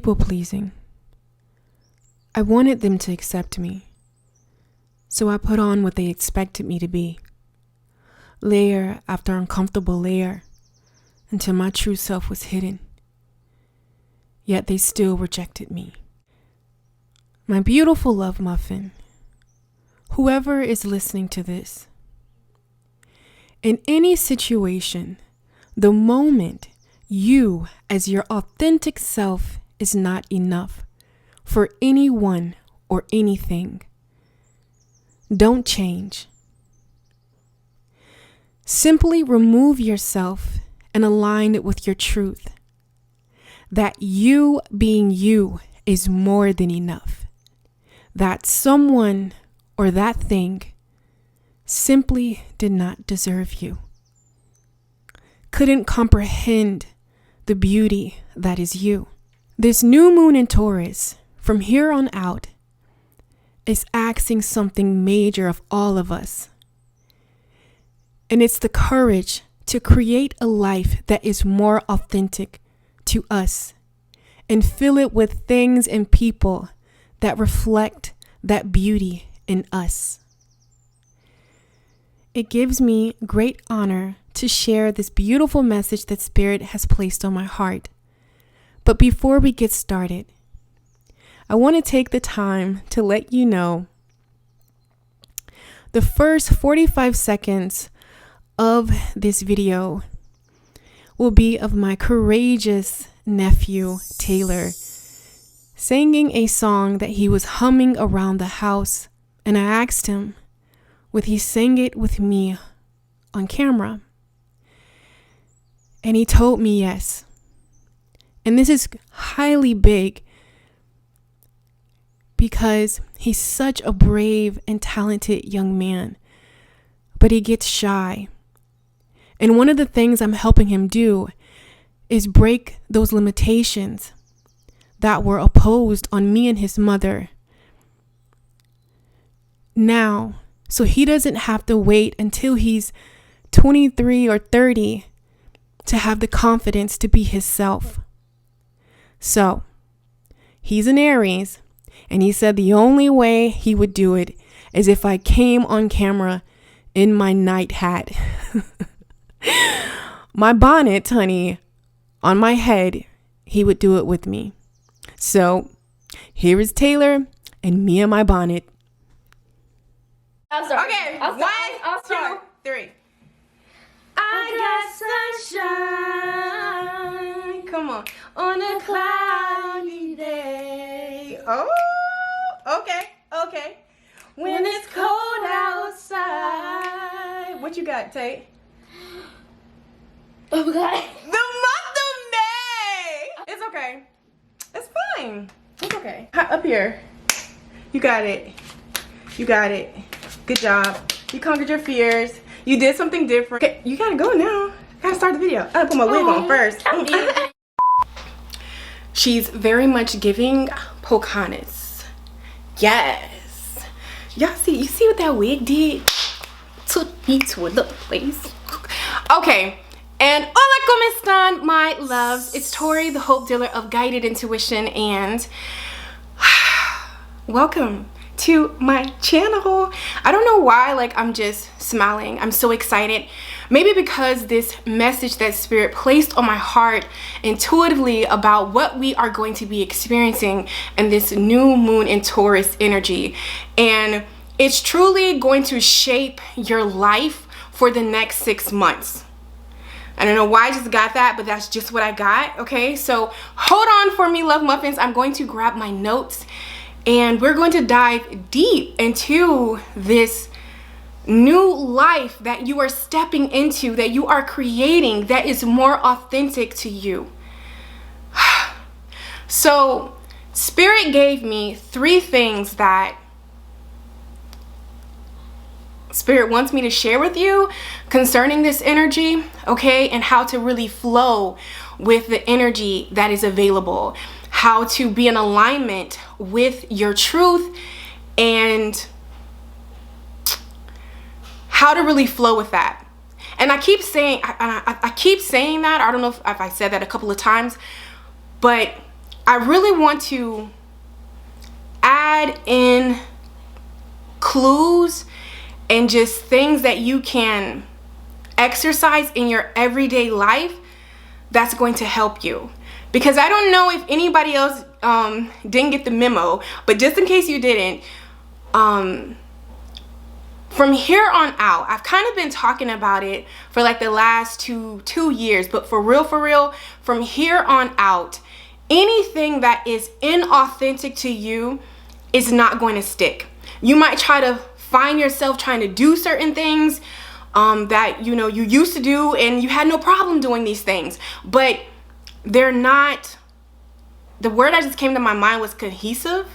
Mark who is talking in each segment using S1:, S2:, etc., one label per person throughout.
S1: people pleasing. I wanted them to accept me, so I put on what they expected me to be, layer after uncomfortable layer, until my true self was hidden. Yet they still rejected me. My beautiful love muffin, whoever is listening to this, in any situation, the moment you as your authentic self is not enough for anyone or anything, don't change. Simply remove yourself and align it with your truth. That you being you is more than enough. That someone or that thing simply did not deserve you. Couldn't comprehend the beauty that is you. This new moon in Taurus, from here on out, is asking something major of all of us. And it's the courage to create a life that is more authentic to us and fill it with things and people that reflect that beauty in us. It gives me great honor to share this beautiful message that Spirit has placed on my heart. But before we get started, I want to take the time to let you know the first 45 seconds of this video will be of my courageous nephew, Taylor, singing a song that he was humming around the house. And I asked him, would he sing it with me on camera? And he told me yes. And this is highly big because he's such a brave and talented young man, but he gets shy. And one of the things I'm helping him do is break those limitations that were opposed on me and his mother. Now, so he doesn't have to wait until he's 23 or 30 to have the confidence to be himself. So, he's an Aries, and he said the only way he would do it is if I came on camera in my night hat. My bonnet, honey, on my head, he would do it with me. So, here is Taylor and me and my bonnet.
S2: Okay, I'll 2, 3. I got sunshine, come on a cloudy day. Oh, okay. When it's cold outside. What you got, Tate? Oh, God. The month of May. It's okay. It's fine. It's okay. Up here. You got it. Good job. You conquered your fears. You did something different. Okay, you gotta go now. I gotta start the video. I gotta put my wig on first. She's very much giving Pocahontas. Yes. Y'all see, you see what that wig did? Took me to another place. Okay. And hola, ¿cómo están, my loves? It's Tori, the Hope Dealer of Guided Intuition, and welcome to my channel. I don't know why, like, I'm just smiling. I'm so excited. Maybe because this message that Spirit placed on my heart intuitively about what we are going to be experiencing in this new moon in Taurus energy. And it's truly going to shape your life for the next 6 months. I don't know why I just got that, but that's just what I got. Okay, so hold on for me, love muffins. I'm going to grab my notes and we're going to dive deep into this new life that you are stepping into, that you are creating, that is more authentic to you. So Spirit gave me 3 things that Spirit wants me to share with you concerning this energy, okay, and how to really flow with the energy that is available, how to be in alignment with your truth, and how to really flow with that. And I keep saying, I keep saying that. I don't know if I said that a couple of times, but I really want to add in clues and just things that you can exercise in your everyday life that's going to help you. Because I don't know if anybody else didn't get the memo, but just in case you didn't, from here on out, I've kind of been talking about it for like the last two years, but for real, from here on out, anything that is inauthentic to you is not going to stick. You might try to find yourself trying to do certain things that you used to do, and you had no problem doing these things, but they're not. The word that just came to my mind was cohesive.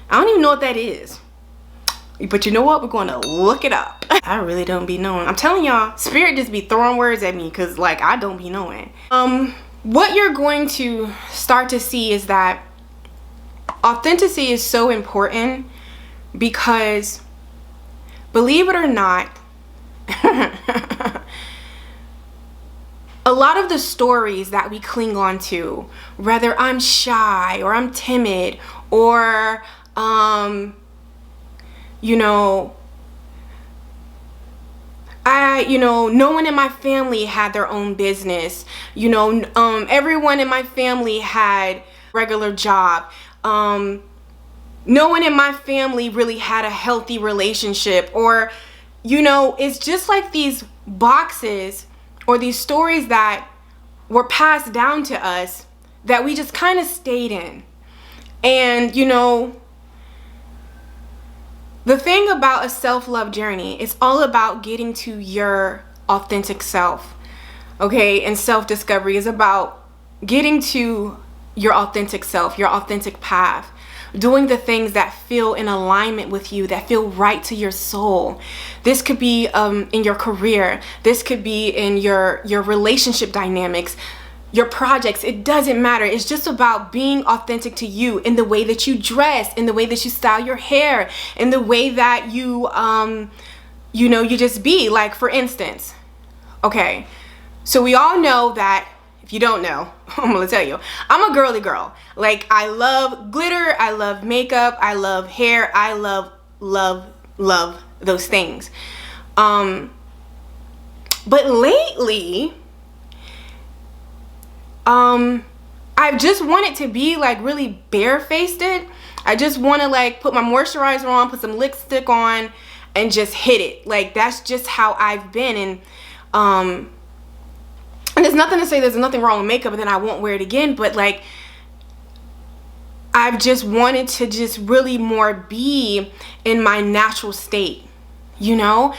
S2: I don't even know what that is, but you know what, we're going to look it up. I really don't be knowing. I'm telling y'all, spirit just be throwing words at me, because like I don't be knowing. What you're going to start to see is that authenticity is so important, because believe it or not, a lot of the stories that we cling on to, whether I'm shy or I'm timid or no one in my family had their own business, everyone in my family had regular job, no one in my family really had a healthy relationship, or it's just like these boxes or these stories that were passed down to us that we just kind of stayed in. And the thing about a self-love journey, it's all about getting to your authentic self, okay? And self-discovery is about getting to your authentic self, your authentic path, doing the things that feel in alignment with you, that feel right to your soul. This could be in your career. This could be in your relationship dynamics, your projects. It doesn't matter. It's just about being authentic to you in the way that you dress, in the way that you style your hair, in the way that you just be. Like, for instance, okay, so we all know that, if you don't know, I'm gonna tell you, I'm a girly girl. Like, I love glitter, I love makeup, I love hair, I love those things. But lately, I've just wanted to be like really barefaced. I just want to like put my moisturizer on, put some lipstick on, and just hit it. Like, that's just how I've been. And there's nothing to say there's nothing wrong with makeup and then I won't wear it again, but like, I've just wanted to just really more be in my natural state, yeah,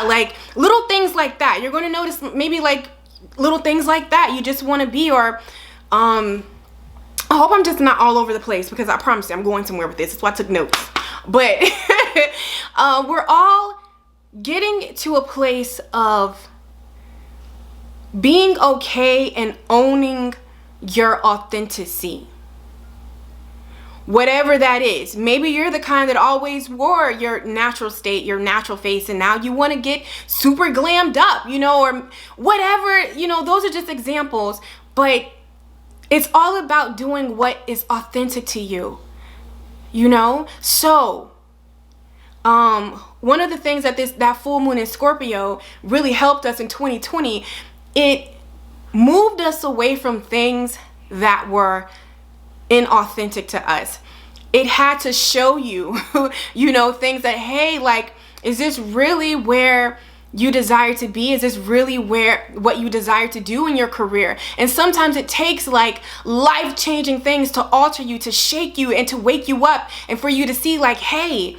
S2: like little things like that. You're going to notice maybe like little things like that you just want to be, or I hope I'm just not all over the place, because I promise you I'm going somewhere with this. That's why I took notes. But we're all getting to a place of being okay and owning your authenticity, whatever that is. Maybe you're the kind that always wore your natural state, your natural face, and now you want to get super glammed up, or whatever, those are just examples. But it's all about doing what is authentic to you, so one of the things that full moon in Scorpio really helped us in 2020, it moved us away from things that were inauthentic to us. It had to show you, things that, hey, like, is this really where you desire to be? Is this really what you desire to do in your career? And sometimes it takes like life-changing things to alter you, to shake you, and to wake you up, and for you to see like, hey,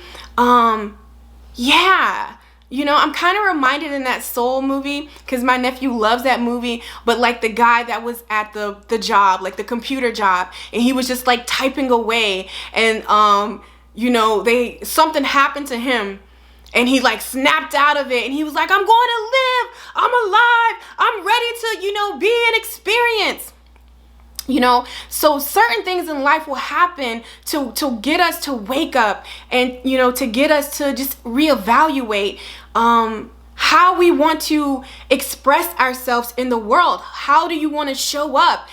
S2: yeah, I'm kind of reminded in that Soul movie, because my nephew loves that movie, but like the guy that was at the job, like the computer job, and he was just like typing away, and something happened to him, and he like snapped out of it, and he was like, I'm going to live, I'm alive, I'm ready to, be an experience. So certain things in life will happen to get us to wake up, and to get us to just reevaluate how how we want to express ourselves in the world. How do you want to show up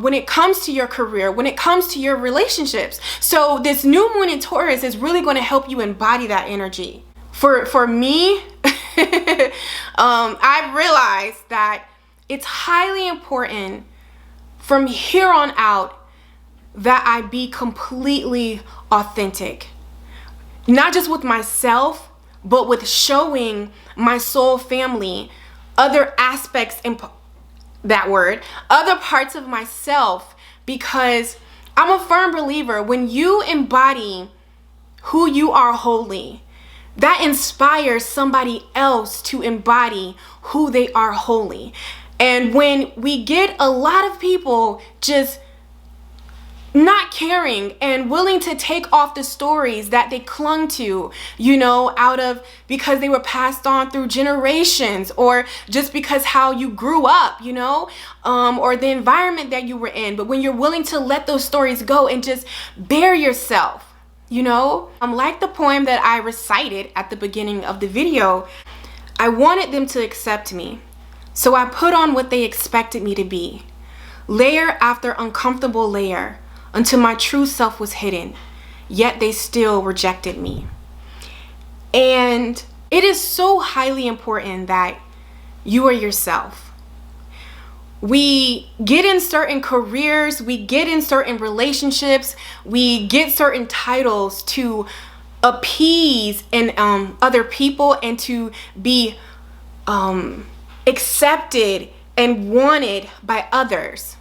S2: when it comes to your career, when it comes to your relationships? So this new moon in Taurus is really going to help you embody that energy. For me, I've realized that it's highly important from here on out that I be completely authentic. Not just with myself, but with showing my soul family other aspects in other parts of myself, because I'm a firm believer when you embody who you are wholly, that inspires somebody else to embody who they are wholly. And when we get a lot of people just not caring and willing to take off the stories that they clung to, because they were passed on through generations, or just because how you grew up, or the environment that you were in. But when you're willing to let those stories go and just bear yourself, like the poem that I recited at the beginning of the video, I wanted them to accept me. So I put on what they expected me to be, layer after uncomfortable layer, until my true self was hidden, yet they still rejected me. And it is so highly important that you are yourself. We get in certain careers, we get in certain relationships, we get certain titles to appease other people and to be accepted and wanted by others.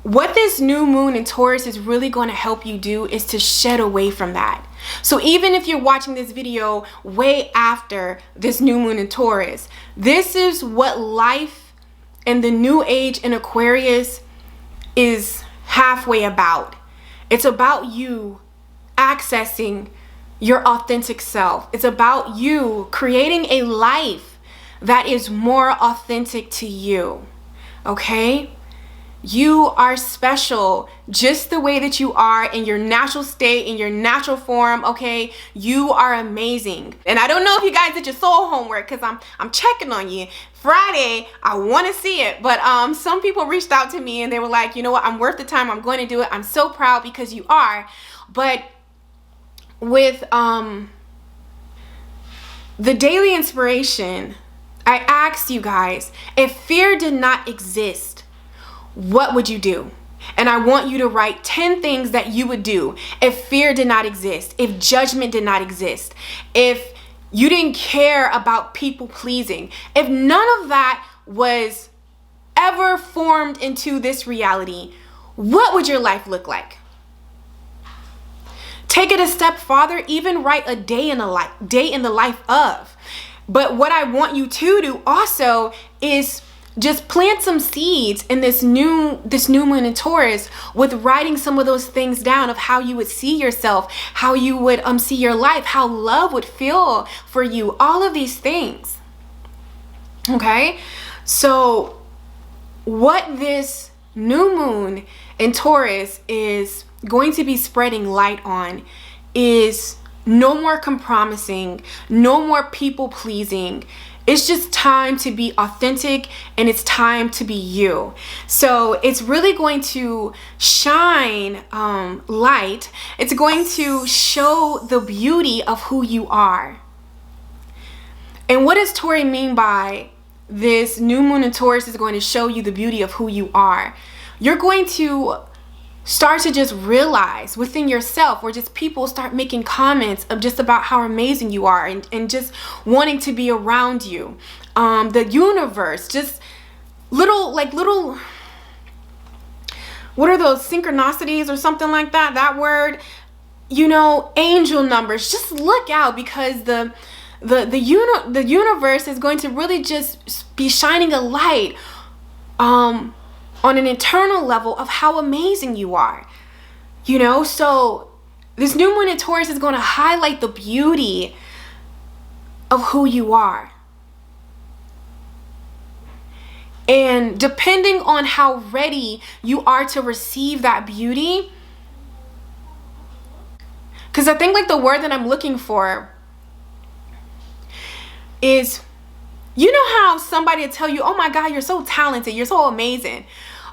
S2: What this new moon in Taurus is really going to help you do is to shed away from that. So even if you're watching this video way after this new moon in Taurus, this is what life and the new age in Aquarius is halfway about. It's about you accessing your authentic self. It's about you creating a life that is more authentic to you. Okay? You are special just the way that you are in your natural state, in your natural form, okay? You are amazing. And I don't know if you guys did your soul homework, because I'm checking on you. Friday, I want to see it. But some people reached out to me and they were like, you know what? I'm worth the time. I'm going to do it. I'm so proud because you are. But with the daily inspiration, I asked you guys, if fear did not exist, what would you do? And I want you to write 10 things that you would do if fear did not exist, if judgment did not exist, if you didn't care about people pleasing, if none of that was ever formed into this reality, what would your life look like? Take it a step farther, even write a day in the life of. But what I want you to do also is just plant some seeds in this new moon in Taurus with writing some of those things down of how you would see yourself, how you would see your life, how love would feel for you, all of these things. Okay? So what this new moon in Taurus is going to be spreading light on is no more compromising, no more people pleasing. It's just time to be authentic, and it's time to be you. So it's really going to shine light. It's going to show the beauty of who you are. And what does Tori mean by this new moon in Taurus is going to show you the beauty of who you are? You're going to start to just realize within yourself, or just people start making comments of just about how amazing you are, and just wanting to be around you. The universe, just little, what are those, synchronicities or something like that, that word, angel numbers. Just look out, because the universe is going to really just be shining a light on an internal level of how amazing you are, so this new moon in Taurus is going to highlight the beauty of who you are. And depending on how ready you are to receive that beauty, because I think the word that I'm looking for is, you know how somebody will tell you, oh my God, you're so talented, you're so amazing.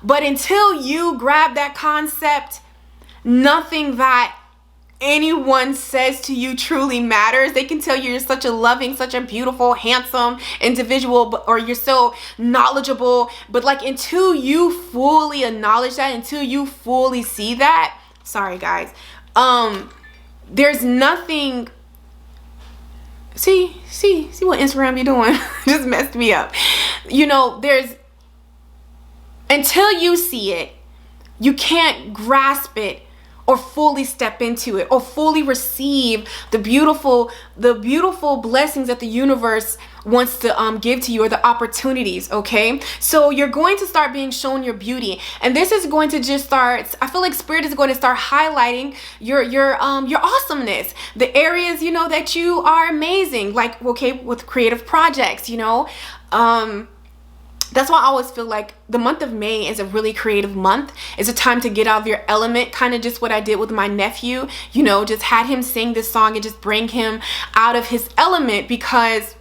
S2: But until you grab that concept, nothing that anyone says to you truly matters. They can tell you you're such a loving, such a beautiful, handsome individual, or you're so knowledgeable. But like, until you fully acknowledge that, until you fully see that, sorry guys, there's nothing. See what Instagram be doing? Just messed me up. You know, until you see it, you can't grasp it or fully step into it or fully receive the beautiful blessings that the universe wants to give to you, or the opportunities. Okay, so you're going to start being shown your beauty, and this is going to just start, I feel like Spirit is going to start highlighting your awesomeness, the areas, you know, that you are amazing, like, okay, with creative projects, you know. That's why I always feel like the month of May is a really creative month. It's a time to get out of your element, kind of just what I did with my nephew, you know, just had him sing this song and just bring him out of his element, because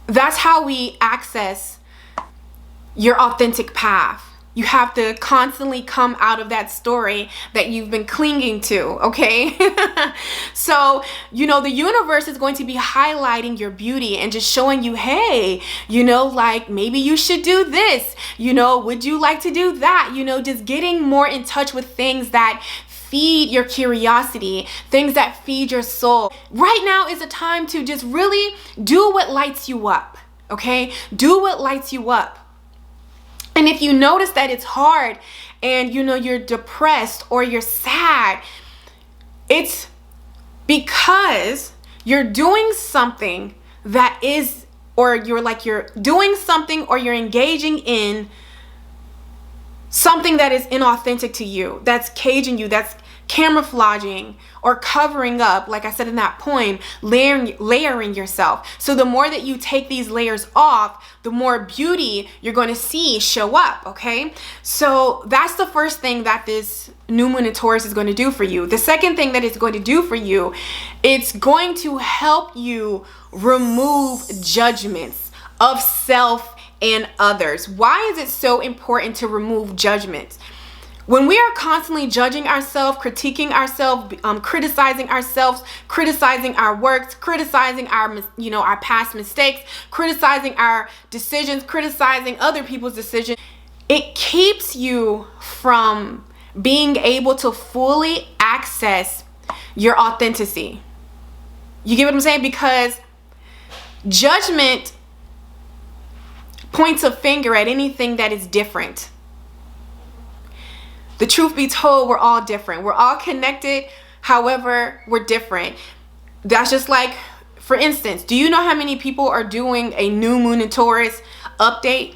S2: that's how we access your authentic path. You have to constantly come out of that story that you've been clinging to, okay? So, you know, the universe is going to be highlighting your beauty and just showing you, hey, you know, like, maybe you should do this, you know, would you like to do that? You know, just getting more in touch with things that feed your curiosity, things that feed your soul. Right now is a time to just really do what lights you up, okay? Do what lights you up. And if you notice that it's hard and, you know, you're depressed or you're sad, it's because you're doing something that is, or you're doing something, or you're engaging in something that is inauthentic to you, that's caging you, that's camouflaging or covering up, like I said in that poem, layering yourself. So the more that you take these layers off, the more beauty you're going to see show up, okay? So that's the first thing that this new moon in Taurus is going to do for you. The second thing that it's going to do for you, it's going to help you remove judgments of self and others. Why is it so important to remove judgments? When we are constantly judging ourselves, critiquing ourselves, criticizing ourselves, criticizing our works, criticizing our, you know, our past mistakes, criticizing our decisions, criticizing other people's decisions, it keeps you from being able to fully access your authenticity. You get what I'm saying? Because judgment points a finger at anything that is different. The truth be told, we're all different. We're all connected. However, we're different. That's just like, for instance, do you know how many people are doing a new moon in Taurus update?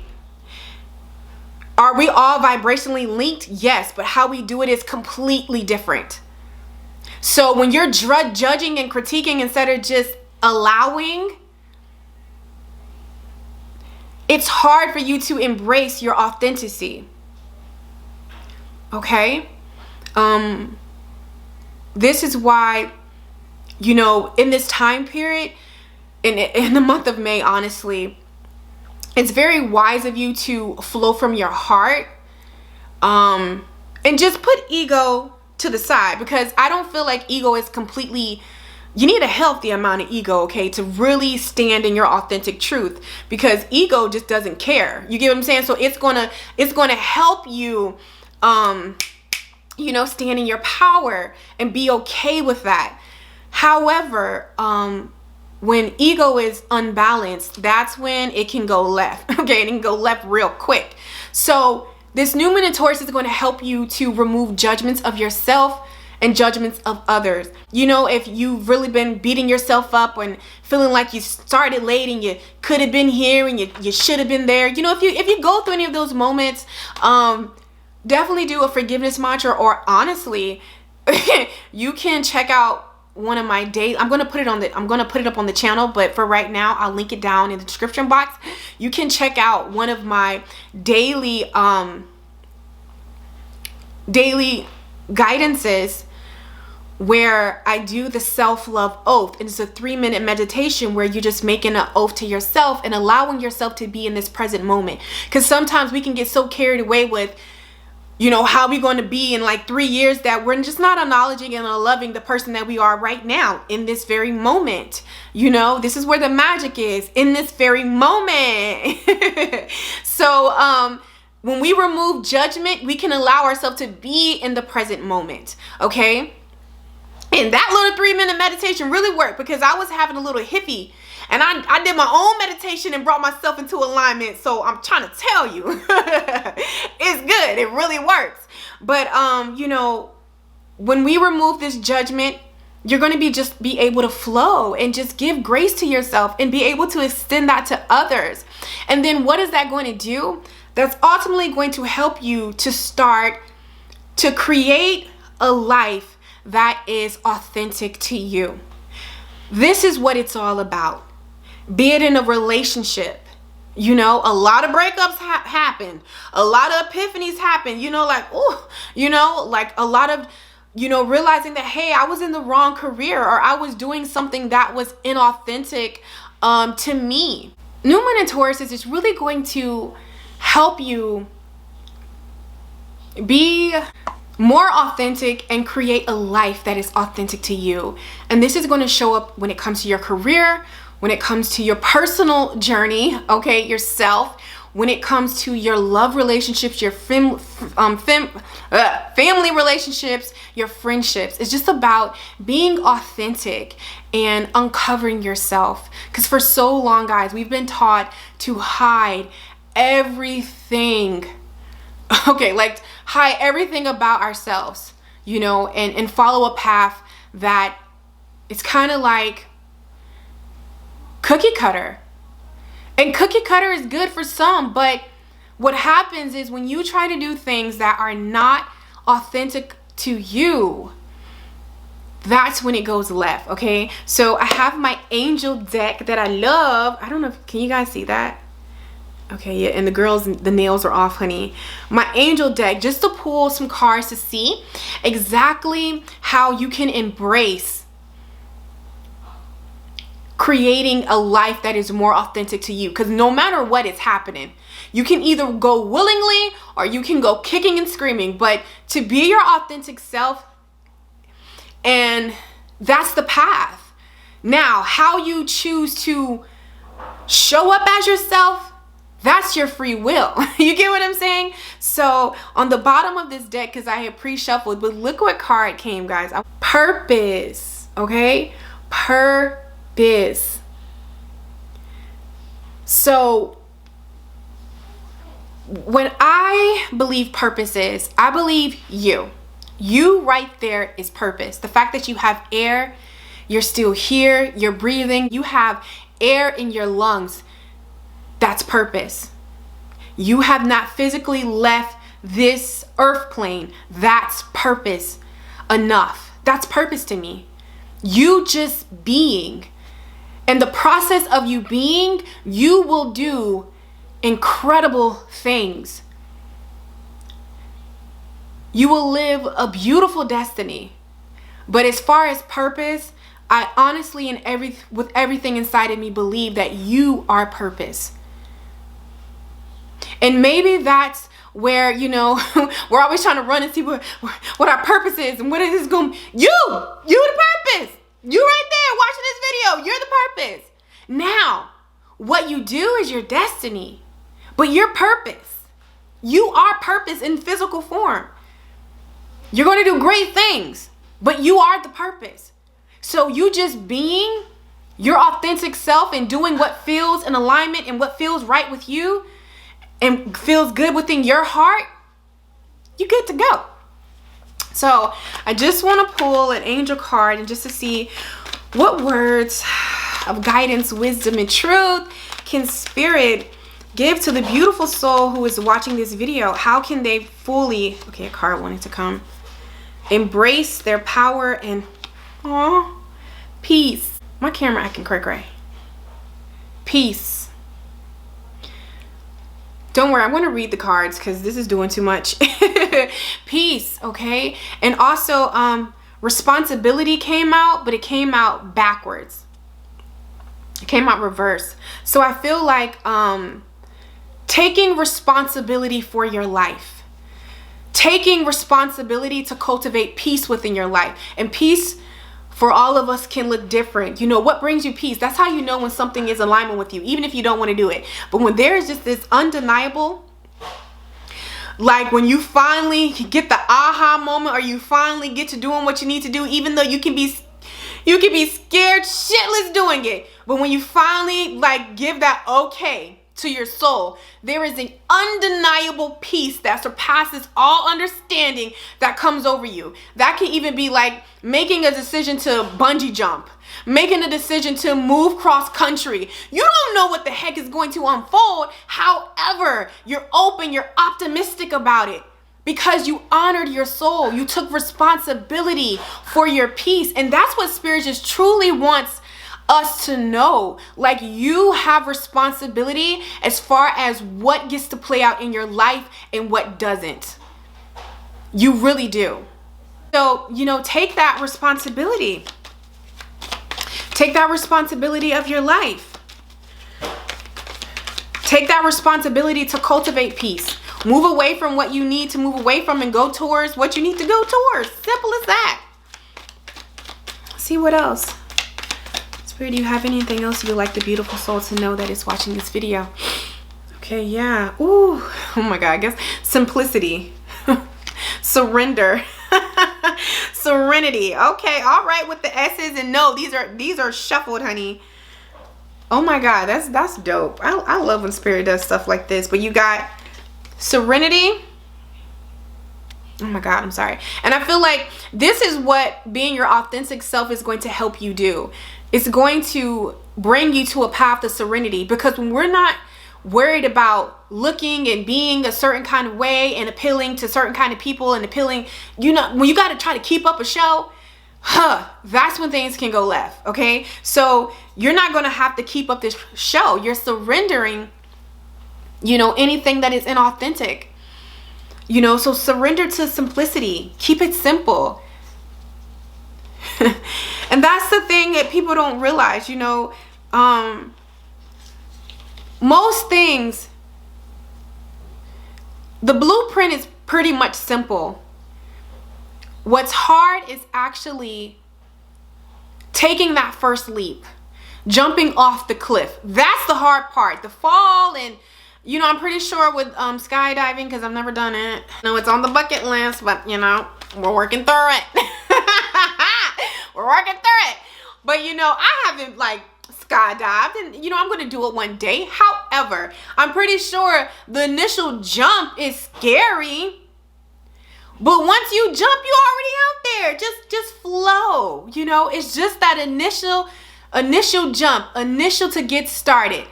S2: Are we all vibrationally linked? Yes, but how we do it is completely different. So when you're judging and critiquing instead of just allowing, it's hard for you to embrace your authenticity. Okay? This is why, you know, in this time period, in the month of May, honestly, it's very wise of you to flow from your heart, and just put ego to the side, because I don't feel like ego is completely, you need a healthy amount of ego, okay, to really stand in your authentic truth, because ego just doesn't care. You get what I'm saying? So it's gonna help you, you know, stand in your power and be okay with that. However, when ego is unbalanced, that's when it can go left. Okay, it can go left real quick. So this new moon in Taurus is going to help you to remove judgments of yourself and judgments of others. You know, if you've really been beating yourself up and feeling like you started late and you could have been here and you should have been there. You know, if you go through any of those moments, definitely do a forgiveness mantra, or honestly, you can check out one of my days. I'm gonna put it up on the channel, but for right now, I'll link it down in the description box. You can check out one of my daily guidances where I do the self-love oath. And it's a 3-minute meditation where you're just making an oath to yourself and allowing yourself to be in this present moment. Because sometimes we can get so carried away with, you know, how we going to be in like 3 years that we're just not acknowledging and loving the person that we are right now in this very moment. You know, this is where the magic is, in this very moment. So when we remove judgment, we can allow ourselves to be in the present moment. Okay. And that little 3-minute meditation really worked, because I was having a little hippie, and I did my own meditation and brought myself into alignment. So I'm trying to tell you, it's good. It really works. But, you know, when we remove this judgment, you're going to just be able to flow and just give grace to yourself and be able to extend that to others. And then what is that going to do? That's ultimately going to help you to start to create a life that is authentic to you. This is what it's all about. Be it in a relationship, you know, a lot of breakups happen, a lot of epiphanies happen, you know, like, oh, you know, like a lot of, you know, realizing that, hey, I was in the wrong career, or I was doing something that was inauthentic to me. New Moon in Taurus is just really going to help you be more authentic and create a life that is authentic to you. And this is going to show up when it comes to your career, when it comes to your personal journey, okay, yourself, when it comes to your love relationships, your family relationships, your friendships. It's just about being authentic and uncovering yourself. Because for so long, guys, we've been taught to hide everything. Okay, like hide everything about ourselves, you know, and follow a path that it's kind of like cookie cutter. And cookie cutter is good for some, but what happens is when you try to do things that are not authentic to you, that's when it goes left, okay? So I have my angel deck that I love. I don't know, can you guys see that? Okay, yeah, and the girls, the nails are off, honey. My angel deck, just to pull some cards to see exactly how you can embrace creating a life that is more authentic to you. Because no matter what is happening, you can either go willingly or you can go kicking and screaming. But to be your authentic self, and that's the path. Now, how you choose to show up as yourself, that's your free will. You get what I'm saying? So on the bottom of this deck, because I had pre-shuffled, but look what card came, guys. Purpose, okay? Purpose. So when I believe purpose is, I believe you. You right there is purpose. The fact that you have air, you're still here, you're breathing, you have air in your lungs. That's purpose. You have not physically left this earth plane. That's purpose enough. That's purpose to me. You just being. And the process of you being, you will do incredible things. You will live a beautiful destiny. But as far as purpose, I honestly with everything inside of me believe that you are purpose. And maybe that's where, you know, we're always trying to run and see what our purpose is and what it is going to be. You the purpose. You right there watching this video. You're the purpose. Now, what you do is your destiny, but your purpose. You are purpose in physical form. You're going to do great things, but you are the purpose. So you just being your authentic self and doing what feels in alignment and what feels right with you and feels good within your heart, you good to go. So I just want to pull an angel card and just to see what words of guidance, wisdom, and truth can Spirit give to the beautiful soul who is watching this video. How can they fully, okay, a card wanted to come, embrace their power and peace. My camera acting cray. Peace. Don't worry, I'm going to read the cards because this is doing too much. Peace, okay? And also, responsibility came out, but it came out backwards. It came out reverse. So I feel like taking responsibility for your life, taking responsibility to cultivate peace within your life. And peace for all of us can look different. You know, what brings you peace? That's how you know when something is in alignment with you, even if you don't want to do it. But when there is just this undeniable, like when you finally get the aha moment, or you finally get to doing what you need to do, even though you can be scared shitless doing it. But when you finally like give that okay to your soul, there is an undeniable peace that surpasses all understanding that comes over you. That can even be like making a decision to bungee jump, making a decision to move cross country. You don't know what the heck is going to unfold. However, you're open, you're optimistic about it because you honored your soul. You took responsibility for your peace. And that's what Spirit just truly wants us to know. Like, you have responsibility as far as what gets to play out in your life and what doesn't. You really do. So, you know, take that responsibility. Take that responsibility of your life. Take that responsibility to cultivate peace. Move away from what you need to move away from and go towards what you need to go towards. Simple as that. See what else? Spirit, do you have anything else you'd like the beautiful soul to know that is watching this video? Okay, yeah. Ooh, oh my God, I guess simplicity. Surrender. Serenity. Okay, all right, with the S's, and no, these are shuffled, honey. Oh my God, that's dope. I love when Spirit does stuff like this. But you got serenity. Oh my God, I'm sorry. And I feel like this is what being your authentic self is going to help you do. It's going to bring you to a path of serenity, because when we're not worried about looking and being a certain kind of way and appealing to certain kind of people and appealing, you know, when you got to try to keep up a show, that's when things can go left. Okay, so you're not going to have to keep up this show. You're surrendering, you know, anything that is inauthentic, you know. So surrender to simplicity. Keep it simple. And that's the thing that people don't realize, you know. Most things, the blueprint is pretty much simple. What's hard is actually taking that first leap, jumping off the cliff. That's the hard part. The fall, and you know, I'm pretty sure with skydiving, because I've never done it. No, it's on the bucket list, but you know, we're working through it. We're working through it. But you know, I haven't like skydived, and you know, I'm going to do it one day. However, I'm pretty sure the initial jump is scary. But once you jump, you're already out there. Just flow. You know, it's just that initial jump, initial to get started.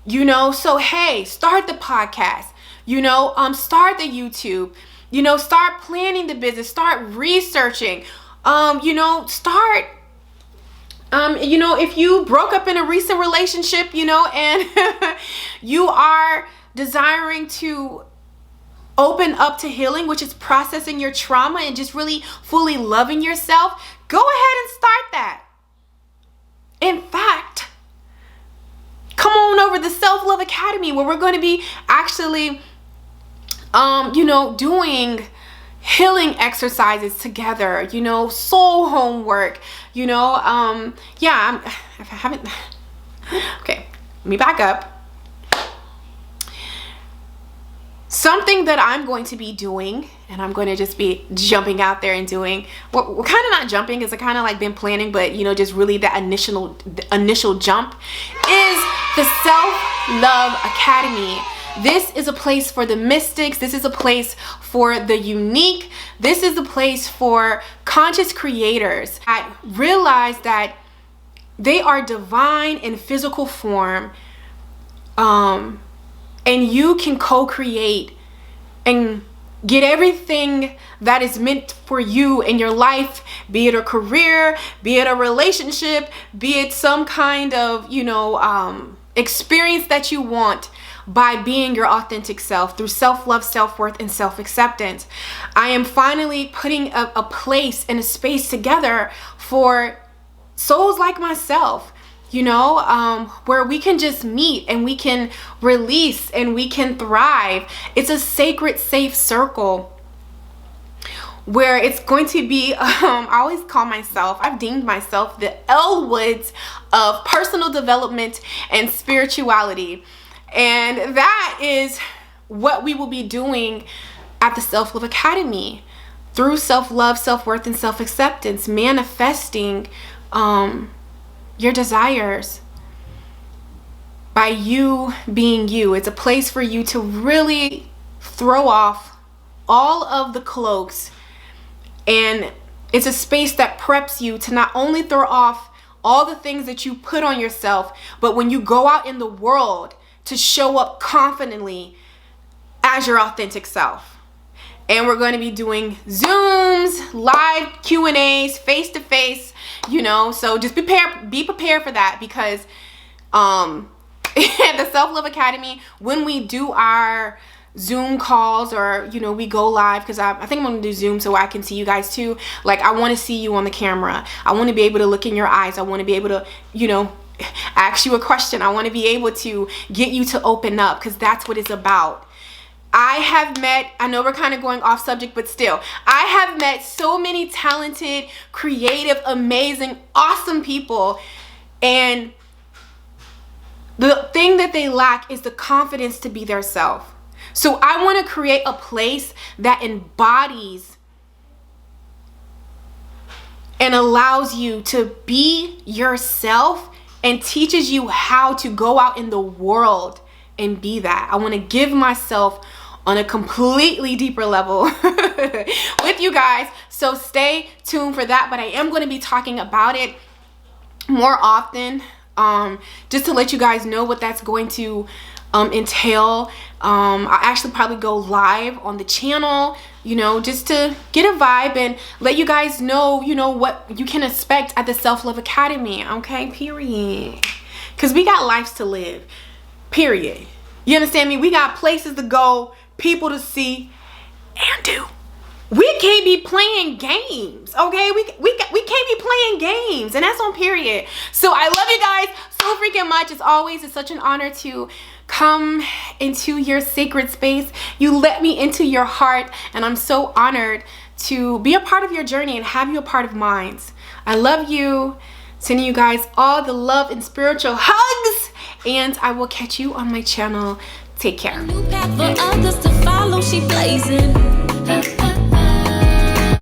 S2: You know, so hey, start the podcast. You know, start the YouTube. You know, start planning the business. Start researching. You know, start. You know, if you broke up in a recent relationship, you know, and you are desiring to open up to healing, which is processing your trauma and just really fully loving yourself, go ahead and start that. In fact, come on over to the Self-Love Academy, where we're going to be actually, you know, doing healing exercises together, you know, soul homework, you know, yeah, I haven't, okay, let me back up. Something that I'm going to be doing, and I'm going to just be jumping out there and doing, we're kind of not jumping, it's kind of like been planning, but you know, just really the initial jump is the Self-Love Academy. This is a place for the mystics. This is a place for the unique. This is a place for conscious creators that realize that they are divine in physical form, and you can co-create and get everything that is meant for you in your life, be it a career, be it a relationship, be it some kind of, you know, experience that you want, by being your authentic self through self-love, self-worth, and self-acceptance. I am finally putting a place and a space together for souls like myself, you know, where we can just meet and we can release and we can thrive. It's a sacred, safe circle where it's going to be, I always call myself, I've deemed myself the Elwoods of personal development and spirituality. And that is what we will be doing at the Self-Love Academy through self-love, self-worth, and self-acceptance, manifesting your desires by you being you. It's a place for you to really throw off all of the cloaks, and it's a space that preps you to not only throw off all the things that you put on yourself, but when you go out in the world, to show up confidently as your authentic self. And we're going to be doing Zooms, live Q&As, face-to-face, you know, so just be prepared for that, because at the Self-Love Academy, when we do our Zoom calls, or, you know, we go live, because I think I'm going to do Zoom so I can see you guys too. Like, I want to see you on the camera. I want to be able to look in your eyes. I want to be able to, you know, ask you a question. I want to be able to get you to open up, because that's what it's about. I have met, I know we're kind of going off subject, but still, I have met so many talented, creative, amazing, awesome people, and the thing that they lack is the confidence to be their self. So I want to create a place that embodies and allows you to be yourself and teaches you how to go out in the world and be that. I want to give myself on a completely deeper level with you guys. So stay tuned for that. But I am going to be talking about it more often, just to let you guys know what that's going to entail. I'll actually probably go live on the channel, you know, just to get a vibe and let you guys know, you know, what you can expect at the Self-Love Academy. Okay, period. Because we got lives to live, period. You understand me? We got places to go, people to see and do. We can't be playing games, okay? We can't be playing games, and that's on period. So I love you guys so freaking much. As always, it's such an honor to come into your sacred space. You let me into your heart, and I'm so honored to be a part of your journey and have you a part of mine. I love you. Sending you guys all the love and spiritual hugs, and I will catch you on my channel. Take care.
S3: New path for others to follow, she blazing.